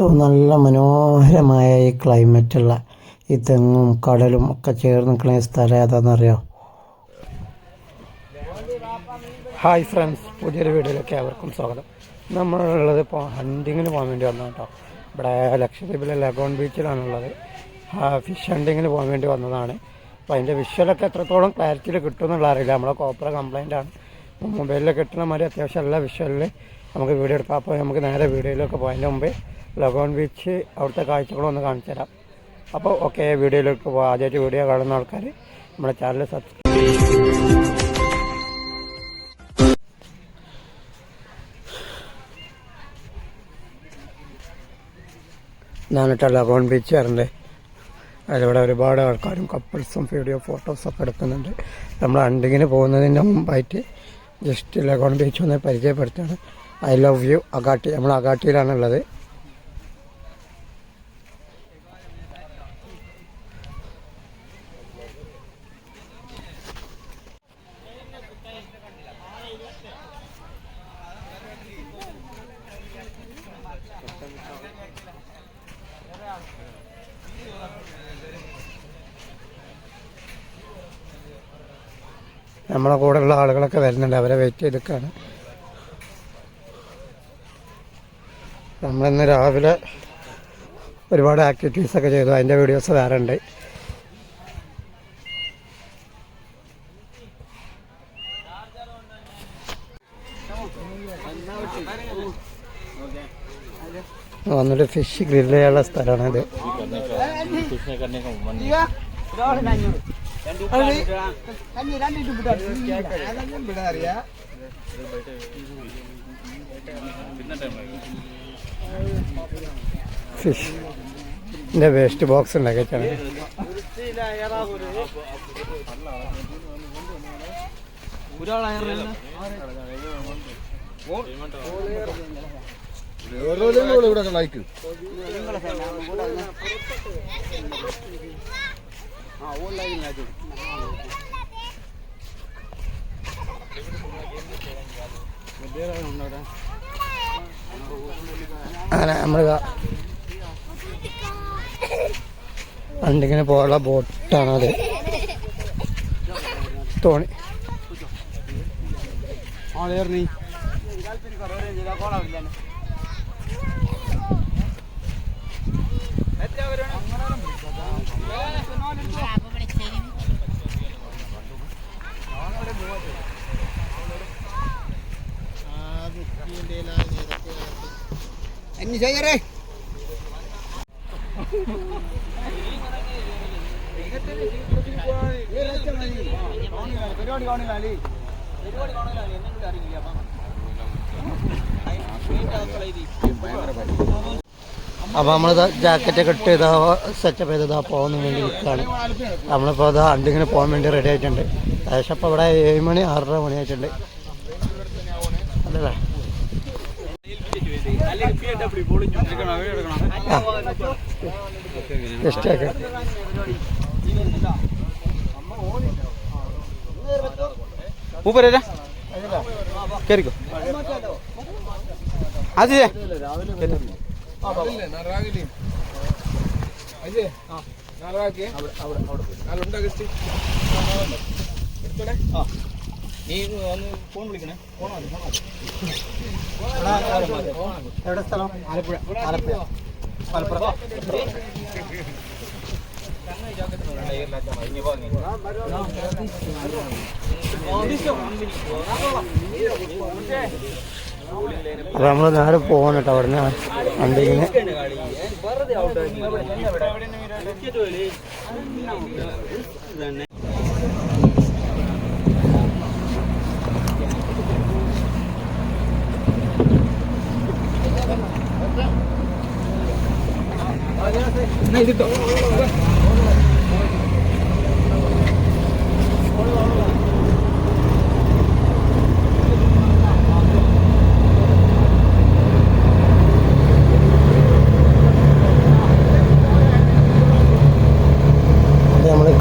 നല്ല മനോഹരമായ ഈ ക്ലൈമറ്റുള്ള ഈ തെങ്ങും കടലും ഒക്കെ ചേർന്ന് നിൽക്കുന്ന സ്ഥലം ഏതാണെന്നറിയോ? ഹായ് ഫ്രണ്ട്സ്, പുതിയൊരു വീഡിയോയിലേക്ക് ഏവർക്കും സ്വാഗതം. നമ്മളുള്ളത് ഇപ്പോൾ ഹണ്ടിങ്ങിന് പോകാൻ വേണ്ടി വന്നു കേട്ടോ. ഇവിടെ ലക്ഷദ്വീപിലെ ലഗോൺ ബീച്ചിലാണുള്ളത്. ഫിഷ് ഹണ്ടിങ്ങിന് പോകാൻ വേണ്ടി വന്നതാണ്. അപ്പോൾ അതിൻ്റെ വിഷ്വലൊക്കെ എത്രത്തോളം ക്ലാരിറ്റിയിൽ കിട്ടുമെന്നുള്ള അറിയില്ല. നമ്മളെ കോപ്പറ കംപ്ലൈൻ്റ് ആണ്. മൊബൈലിൽ കിട്ടുന്ന മാതിരി അത്യാവശ്യം എല്ലാ വിഷ്വലിൽ നമുക്ക് വീഡിയോ എടുക്കാം. അപ്പോൾ നമുക്ക് നേരെ വീഡിയോയിലൊക്കെ പോയതിൻ്റെ മുമ്പേ ലഗോൺ ബീച്ച് അവിടുത്തെ കാഴ്ചകളൊന്ന് കാണിച്ചു തരാം. അപ്പോൾ ഓക്കെ, വീഡിയോയിലേക്ക് പോകാം. ആദ്യമായിട്ട് വീഡിയോ കാണുന്ന ആൾക്കാർ നമ്മുടെ ചാനൽ സബ്സ്ക്രൈബ് ഞാനിട്ട് ലഗോൺ ബീച്ച് വരണ്ടേ. അതിലൂടെ ഒരുപാട് ആൾക്കാരും കപ്പിൾസും വീഡിയോ ഫോട്ടോസൊക്കെ എടുക്കുന്നുണ്ട്. നമ്മൾ ഹണ്ടിങ്ങിന് പോകുന്നതിൻ്റെ മുമ്പായിട്ട് ജസ്റ്റ് ലഗോൺ ബീച്ച് ഒന്ന് പരിചയപ്പെടുത്തുകയാണ്. I love you Agatti. നമ്മൾ അഗാട്ടിയിലാണുള്ളത്. നമ്മളെ കൂടെയുള്ള ആളുകളൊക്കെ വരുന്നുണ്ട്, അവരെ വെയിറ്റ് ചെയ്തിട്ടാണ്. നമ്മളിന്ന് രാവിലെ ഒരുപാട് ആക്ടിവിറ്റീസൊക്കെ ചെയ്തു. അതിൻ്റെ വീഡിയോസ് വേറെ ഉണ്ട്. വന്നിട്ട് ഫിഷ് ഗ്രില്ല് ചെയ്യാനുള്ള സ്ഥലമാണിത്. ഫിഷിൻ്റെ വേസ്റ്റ് ബോക്സ് ഉണ്ടാക്കിയിട്ടാണ്. അങ്ങനെ നമ്മൾ ഹണ്ടിങ്ങിന് പോകാനുള്ള ബോട്ടാണത്. തോണി അപ്പോൾ നമ്മൾ ജാക്കറ്റൊക്കെ ഇട്ട് ഇതാ സെറ്റപ്പ് ചെയ്തതാ പോകുന്ന വേണ്ടി നിൽക്കുകയാണ്. നമ്മളിപ്പോൾ അത് ഹണ്ടിങ്ങിന് പോകാൻ വേണ്ടി റെഡി ആയിട്ടുണ്ട്. ഏകദേശം അപ്പോൾ ഇവിടെ 7 മണി 6:30 മണി ആയിട്ടുണ്ട് അല്ലേ? ജസ്റ്റൊക്കെ ഊപ്പരാ കയറിക്കോ. അതെ നീ ഒന്ന് ഫോൺ വിളിക്കണേ. എവിടെ സ്ഥലം? ആലപ്പുഴ. ആലപ്പുഴ മലപ്പുറം. അപ്പോൾ നമ്മൾ നേരെ പോകണം കേട്ടോ അവിടുന്ന് ഹണ്ടിങ്ങിന്.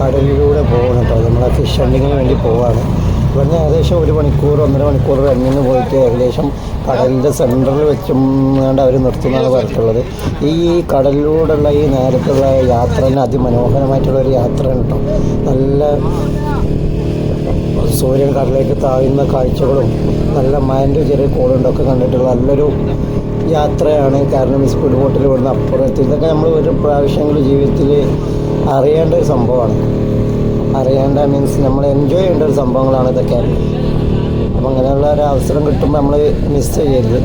കടലിലൂടെ പോകണം കേട്ടോ. നമ്മളെ ഫിഷ് ഹണ്ടിങ്ങിന് വേണ്ടി പോവാണ്. ഇവിടുന്ന് ഏകദേശം 1 മണിക്കൂർ 1.5 മണിക്കൂർ റണ്ണിന് പോയിട്ട് ഏകദേശം കടലിൻ്റെ സെൻറ്ററിൽ വെച്ചും കൊണ്ട് അവർ നിർത്തുന്നതാണ് പറഞ്ഞിട്ടുള്ളത്. ഈ കടലിലൂടെയുള്ള ഈ നേരത്തുള്ള യാത്ര തന്നെ അതിമനോഹരമായിട്ടുള്ളൊരു യാത്രയാണ് കേട്ടോ. നല്ല സൂര്യൻ കടലിലേക്ക് താഴുന്ന കാഴ്ചകളും നല്ല മൈൻഡ് ചെറിയ കോളുണ്ടൊക്കെ കണ്ടിട്ടുള്ള നല്ലൊരു യാത്രയാണ്. കാരണം ഈ സ്പീഡ് ബോട്ടിൽ ഇവിടുന്ന് അപ്പുറത്ത് ഇതൊക്കെ നമ്മൾ ഒരു പ്രാവശ്യമെങ്കിലും ജീവിതത്തിൽ അറിയേണ്ട ഒരു സംഭവമാണ്. അറിയേണ്ട മീൻസ് നമ്മൾ എൻജോയ് ചെയ്യേണ്ട ഒരു സംഭവങ്ങളാണ് ഇതൊക്കെ. അപ്പോൾ അങ്ങനെയുള്ള ഒരു അവസരം കിട്ടുമ്പോൾ നമ്മൾ മിസ് ചെയ്യരുത്.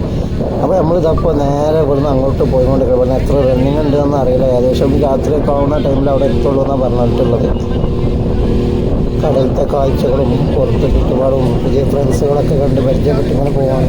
അപ്പോൾ നമ്മളിതപ്പോൾ നേരെ ഇവിടുന്ന് അങ്ങോട്ട് പോയിക്കൊണ്ടിരിക്കുക. ഇവിടുന്ന് എത്ര റണ്ണിങ് ഉണ്ടെന്ന് അറിയില്ല. ഏകദേശം രാത്രിയൊക്കെ ആവുന്ന ടൈമിൽ അവിടെ എത്തുള്ളൂ എന്നാണ് പറഞ്ഞിട്ടുള്ളത്. കടലത്തെ കാഴ്ചകളും പുറത്ത് ചുറ്റുപാടും പുതിയ ഫ്രണ്ട്സുകളൊക്കെ കണ്ട് പരിചയപ്പെട്ട് ഇങ്ങനെ പോവാണ്.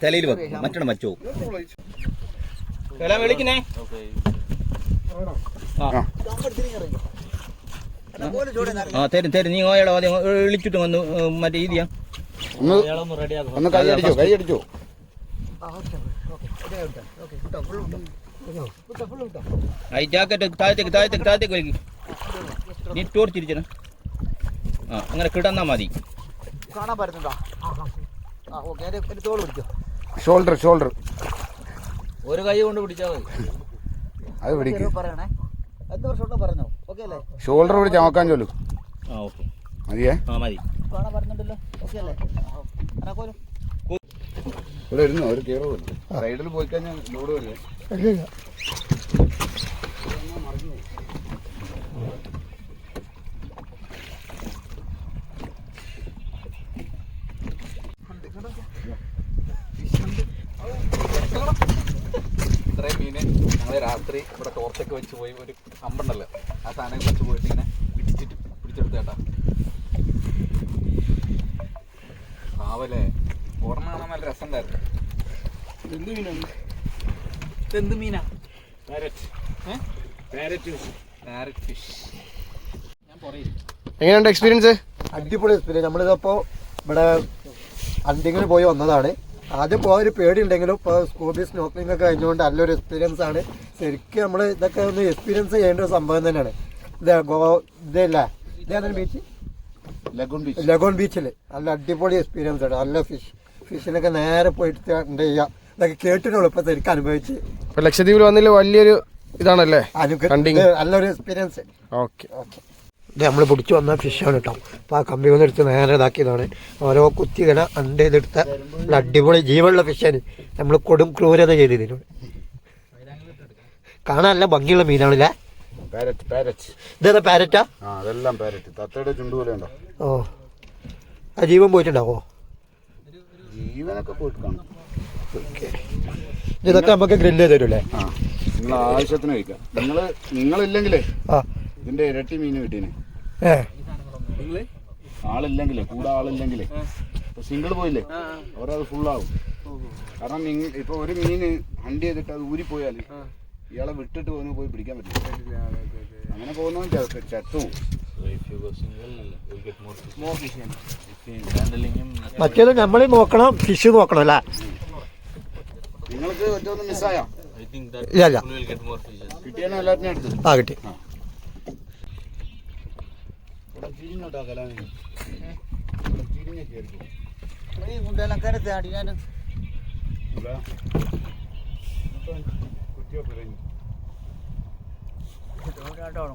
തലയിൽ വെക്കും, മറ്റണം വച്ചോ. വിളിക്കണേ. ആ തരും തരും. നീ ഓയാളോ ആദ്യം വിളിച്ചിട്ട് വന്ന് മറ്റേ ഇതിയാ ഒന്ന് കൈയടിച്ചോ കൈയടിച്ചോ. ഈ ജാക്കറ്റ് താഴത്തേക്ക് താഴത്തേക്ക് താഴത്തേക്ക് വലിക്കും. നീ ടോർച്ചിരിച്ചോ. ആ അങ്ങനെ കിടന്നാ മതി. കാണാൻ പറ്റുന്നുണ്ടോ? ഷോൾഡർ ഷോൾഡർ ഒരു കൈ കൊണ്ട് പിടിച്ചാൽ മതി. അത് പിടിക്കും. പറയണേ പറഞ്ഞോ. ഓക്കെ അല്ലേ? ഷോൾഡർ പിടിച്ച് ചമക്കാൻ ചൊല്ലു. ആ ഓക്കെ മതിയേ. ആ മതി. കാണാൻ പറ്റുന്നുണ്ടല്ലോ. ഓക്കെ അല്ലേ? ഇവിടെ ഇരുന്നോ ഒരു കയറുമല്ലോ. സൈഡിൽ പോയി കഴിഞ്ഞാൽ ലോഡ് വരില്ലേ? ഇത്രയും മീന് ഞങ്ങൾ രാത്രി ഇവിടെ ടോർച്ചൊക്കെ വെച്ച് പോയി ഒരു അമ്പുണ്ടല്ലോ, ആ സാധനം വെച്ച് പോയിട്ട് ഇങ്ങനെ പിടിച്ചെടുത്ത കേട്ടാ. കാവലേ ഓർമ്മ കാണാൻ നല്ല രസം ഉണ്ടായിരുന്നു. എന്ത് മീനാണ്? എന്ത് മീനാ? Parrot fish. ഞാൻ പറയില്ല. എങ്ങനെയുണ്ട് എക്സ്പീരിയൻസ്? അടിപൊളി എക്സ്പീരിയൻസ്. നമ്മളിതപ്പോൾ ഇവിടെ ഹണ്ടിങ്ങിന് പോയി വന്നതാണ്. ആദ്യം പോകാൻ ഒരു പേടി ഉണ്ടെങ്കിലും ഇപ്പോൾ സ്കൂബി സ്നോർക്കലിംഗ് ഒക്കെ കഴിഞ്ഞുകൊണ്ട് നല്ലൊരു എക്സ്പീരിയൻസ് ആണ്. ശരിക്കും നമ്മൾ ഇതൊക്കെ ഒന്ന് എക്സ്പീരിയൻസ് ചെയ്യേണ്ട ഒരു സംഭവം തന്നെയാണ്. ഇതല്ല ഇതാണ് ബീച്ച്, ലഗോൺ ബീച്ചിൽ നല്ല അടിപൊളി എക്സ്പീരിയൻസ് ആണ്. നല്ല ഫിഷിനൊക്കെ നേരെ പോയിട്ട് എന്ത് ചെയ്യുക, ഇതൊക്കെ കേട്ടിട്ടുള്ളൂ. ഇപ്പം ശരിക്കും അനുഭവിച്ച് ഇപ്പൊ ലക്ഷദ്വീപിൽ വന്നതിൽ വലിയൊരു ഇതാണല്ലേ നല്ലൊരു എക്സ്പീരിയൻസ്. Okay okay. ഇത് നമ്മൾ പിടിച്ചു വന്ന ഫിഷാണ് കേട്ടോ. അപ്പോൾ ആ കമ്പി കൊണ്ട് എടുത്ത് നേരെ ഇതാക്കിയതാണ്. ഓരോ കുത്തികട അണ്ട് ചെയ്തെടുത്ത അടിപൊളി ജീവനുള്ള ഫിഷാണ്. നമ്മൾ കൊടും ക്രൂരത ചെയ്തിട്ടുണ്ട്. കാണാൻ നല്ല ഭംഗിയുള്ള മീനാണല്ലേ? ഇതേതാ പാരറ്റാ? അതെല്ലാം പാരറ്റ്. തത്തയുടെ ചുണ്ടു പോലെ ഉണ്ടോ? ഓ, ആ ജീവൻ പോയിട്ടുണ്ടാവോ? ജീവനൊക്കെ പോയിട്ട് കാണും. ഇതൊക്കെ നമുക്ക് ഗ്രില്ല് ചെയ്ത് തരൂല്ലേ? ആ, നിങ്ങൾ ആവശ്യത്തിന് കഴിക്കാം. നിങ്ങളില്ലെങ്കിലേ ഇതിന്റെ ഇരട്ടി മീൻ കിട്ടീനെ. ആളില്ലെങ്കിലേ, കൂടെ ആളില്ലെങ്കിലേ, ഇപ്പൊ സിംഗിൾ പോയില്ലേ അവരത് ഫുള്ളാവും. കാരണം ഇപ്പൊ ഒരു മീന് ഹണ്ട് ചെയ്തിട്ട് അത് ഊരിപ്പോയാൽ ഇയാളെ വിട്ടിട്ട് പോയി പിടിക്കാൻ പറ്റില്ല. അങ്ങനെ പോകുന്നവൻ ചത്തു. മറ്റേത് നമ്മൾ നോക്കണം, ഫിഷ് നോക്കണം അല്ലേ? നിങ്ങൾക്ക് ഒറ്റൊന്നും മിസ്സായോ? ഇല്ല, കിട്ടിയാലും എല്ലാത്തിനും എടുത്തു. ആ കിട്ടി.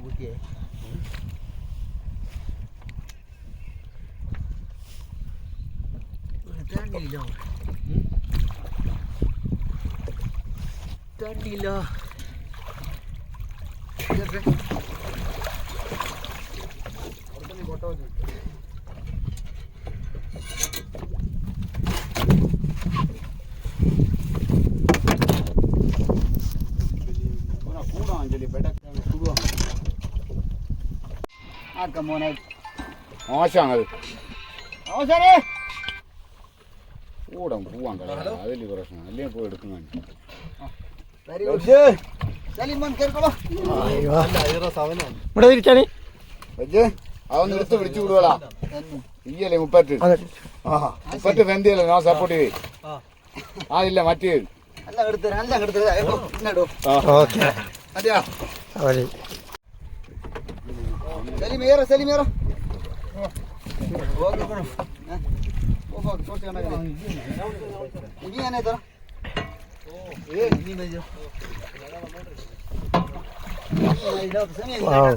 കുത്തിയേ തണ്ടില്ല. മോനെ മോശമാണത് കൂടെ പോവാൻ കളയാ അതില് പ്രശ്നം അല്ലെങ്കിൽ പോയി എടുക്കുന്ന ഇവിടെ തിരിച്ചാണ് അതൊന്ന് എടുത്ത് പിടിച്ചു വിടുവടാ ഇയ്യല്ലേ 30 30 വെന്തിയല്ലേ ഞാൻ സപ്പോർട്ട് ചെയ്യേ ഇല്ല മറ്റേ ഓക്കെ അവര് വാവ്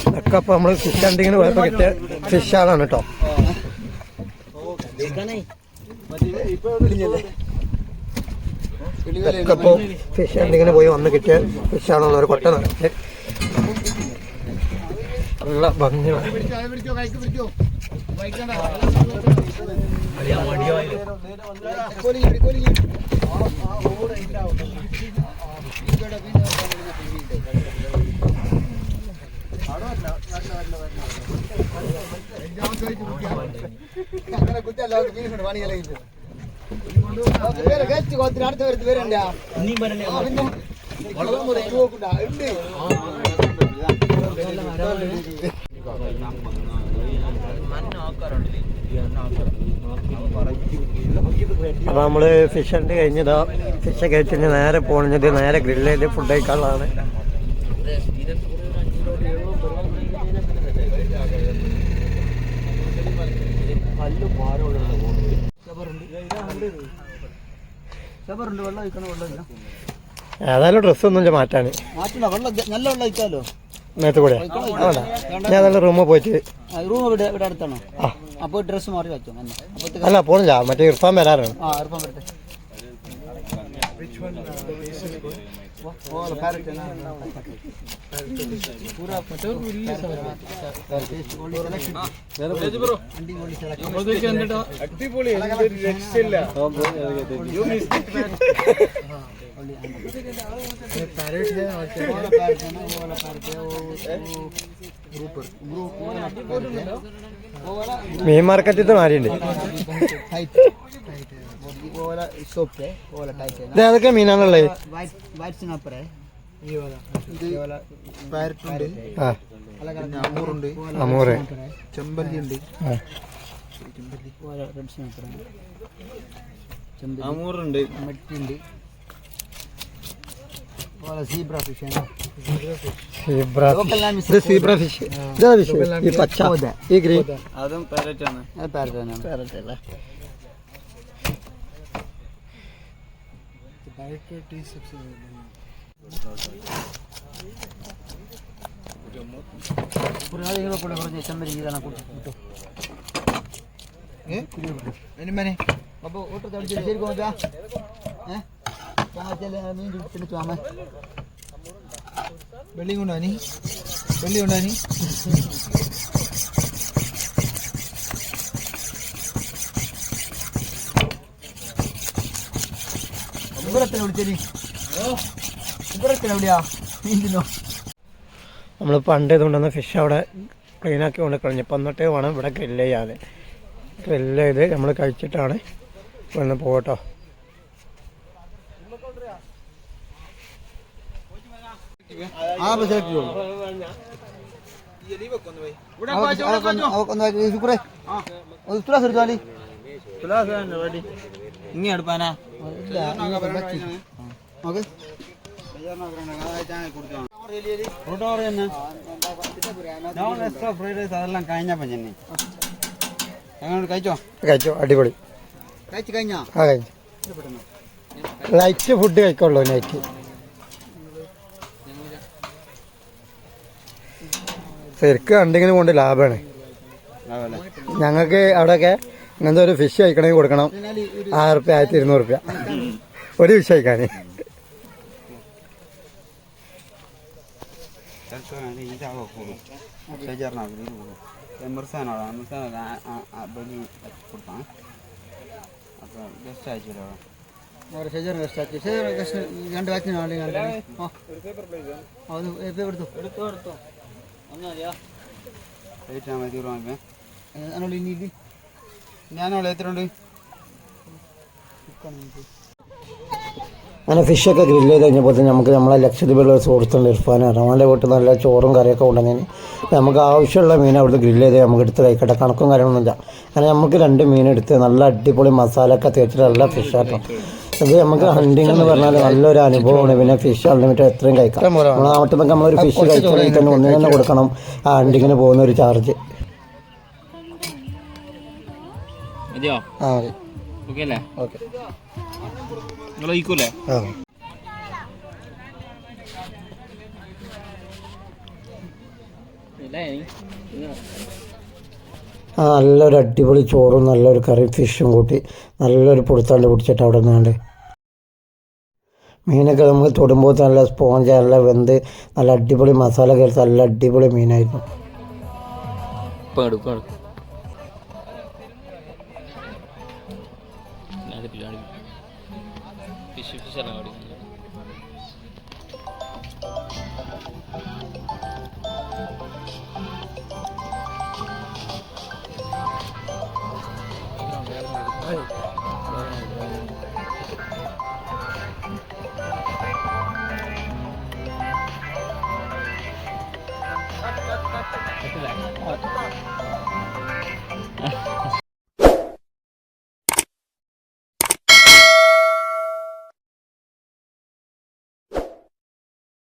ഇതൊക്കെ അപ്പൊ നമ്മള് ഫിഷ് ഹണ്ടിങ്ങിന് പോയപ്പോ കിട്ടിയ ഫിഷാണ് കേട്ടോ. ഇതൊക്കെ ഇപ്പൊ ഫിഷ് ഹണ്ടിങ്ങിന് പോയി വന്ന് കിട്ടിയ ഫിഷാണ് ഒരു കൊട്ട നിറച്ച് നല്ല ഭംഗിയാണ്. അപ്പൊ നമ്മള് ഫിഷ് ഹണ്ട് കഴിഞ്ഞതാ ഫിഷ് കഴിച്ചിട്ട് നേരെ പോണത് നേരെ ഗ്രില്ല് ചെയ്ത് ഫുഡ് കഴിക്കാനുള്ളതാണ്. ഏതായാലും ഡ്രസ്സൊന്നും മാറ്റാന് നേരത്തെ കൂടെ ഞാൻ നല്ല റൂമിൽ പോയിട്ട് ഇവിടെ അടുത്താണോ? അപ്പൊ ഡ്രസ് മാറി വെച്ചോ. അല്ല പോണില്ല, മറ്റേ ഇർഫാൻ വരാറാണ്. മീൻ മാർക്കറ്റിൽ മാറിയുണ്ട്. ഇത് ഏതൊക്കെ മീനാണുള്ളത്? അമൂറ്, ചെമ്പല്ലി ഉണ്ട്, അമൂറുണ്ട്, മറ്റുണ്ട്, സീബ്ര ഫിഷ്. ഇത് സീബ്ര ഫിഷ്. ഇതാ ഫിഷ് ഈ പച്ച ഈ ഗ്രീൻ അതും പാരറ്റാണ്. പാരറ്റ് അല്ലേ? വെള്ളി കൊണ്ടാനി വെള്ളി കൊണ്ടാനി നമ്മൾ പണ്ട് ഇതുകൊണ്ടുവന്ന ഫിഷ് അവിടെ ക്ലീനാക്കി കൊണ്ട് കളഞ്ഞപ്പോൾ എന്നിട്ടേ വേണം ഇവിടെ ഗ്രില്ല് ചെയ്യാൻ. ഗ്രില്ല് ചെയ്ത് നമ്മൾ കഴിച്ചിട്ടാണ് വന്ന് പോകട്ടോ. ഇങ്ങനെ എടുപ്പാനാ അതെല്ലാം കഴിഞ്ഞപ്പോ ചെന്നൈ കഴിച്ചോ? കഴിച്ചോ, അടിപൊളി. കഴിച്ചു കഴിഞ്ഞോ? ആ കഴിച്ചു. ലൈറ്റ് ഫുഡ് കഴിക്കുള്ളൂ നൈറ്റ്. ശരിക്കും കണ്ടിങ്ങനെ കൊണ്ട് ലാഭമാണ് ഞങ്ങൾക്ക്. അവിടെയൊക്കെ ഇങ്ങനത്തെ ഒരു ഫിഷ് കഴിക്കണമെങ്കിൽ കൊടുക്കണം 1000 റുപ്യ 1200 റുപ്യ ഒരു ഫിഷ് കഴിക്കാൻ. ഇതാകും ഷെജറിനാകും എമർസാനോടാ ബലി കൊടുത്താണ് അപ്പോൾ ഗസ്റ്റ് അയച്ചില്ല അവരെ ഷെജർ ഗസ്റ്റ് ആക്കി ഷെജർ ഗസ്റ്റ് 2 വാക്കിന് ആളെ അത് പേപ്പർ എടുത്തോ ഒന്നറിയാ റേറ്റ് ഞാൻ മതി വാങ്ങിക്കേ അതിനുള്ള ഇനി ഞാനവിടെ എത്ര ഉണ്ട് അങ്ങനെ ഫിഷൊക്കെ ഗ്രില്ല് ചെയ്ത് കഴിഞ്ഞപ്പോൾ നമുക്ക് നമ്മളെ ലക്ഷദ്വീപിലുള്ള ഒരു സുഹൃത്തുണ്ട് ഇർഫാനാണ്. അവൻ്റെ വീട്ടിൽ നല്ല ചോറും കറിയൊക്കെ കൊണ്ടുവന്നതിന് നമുക്ക് ആവശ്യമുള്ള മീൻ അവിടുത്തെ ഗ്രില്ല് ചെയ്ത് നമുക്ക് എടുത്ത് കഴിക്കട്ടെ. കണക്കും കാര്യങ്ങളൊന്നുമില്ല. അങ്ങനെ നമുക്ക് 2 മീൻ എടുത്ത് നല്ല അടിപൊളി മസാല ഒക്കെ തേച്ചിട്ട് നല്ല ഫിഷാട്ടോ. ഇത് നമുക്ക് ഹണ്ടിങ് എന്ന് പറഞ്ഞാൽ നല്ലൊരു അനുഭവമാണ്. പിന്നെ ഫിഷ് അൺലിമിറ്റഡ് എത്രയും കഴിക്കാം. നമ്മളെ നാട്ടിൽ നിന്നൊക്കെ നമ്മളൊരു ഫിഷ് കഴിക്കണമെങ്കിൽ തന്നെ ഒന്നിന് തന്നെ കൊടുക്കണം ആ ഹണ്ടിങ്ങിന് പോകുന്ന ഒരു ചാർജ്. ആ മതി. ഓക്കെ ആ നല്ലൊരു അടിപൊളി ചോറും നല്ലൊരു കറി ഫിഷും കൂട്ടി നല്ലൊരു പൊടുത്താണ്ട് പിടിച്ചിട്ട് അവിടെ നിന്നാണ്ട് മീനൊക്കെ നമുക്ക് തൊടുമ്പോൾ നല്ല സ്പോഞ്ച് നല്ല വെന്ത് നല്ല അടിപൊളി മസാല കയറി നല്ല അടിപൊളി മീനായിരുന്നു.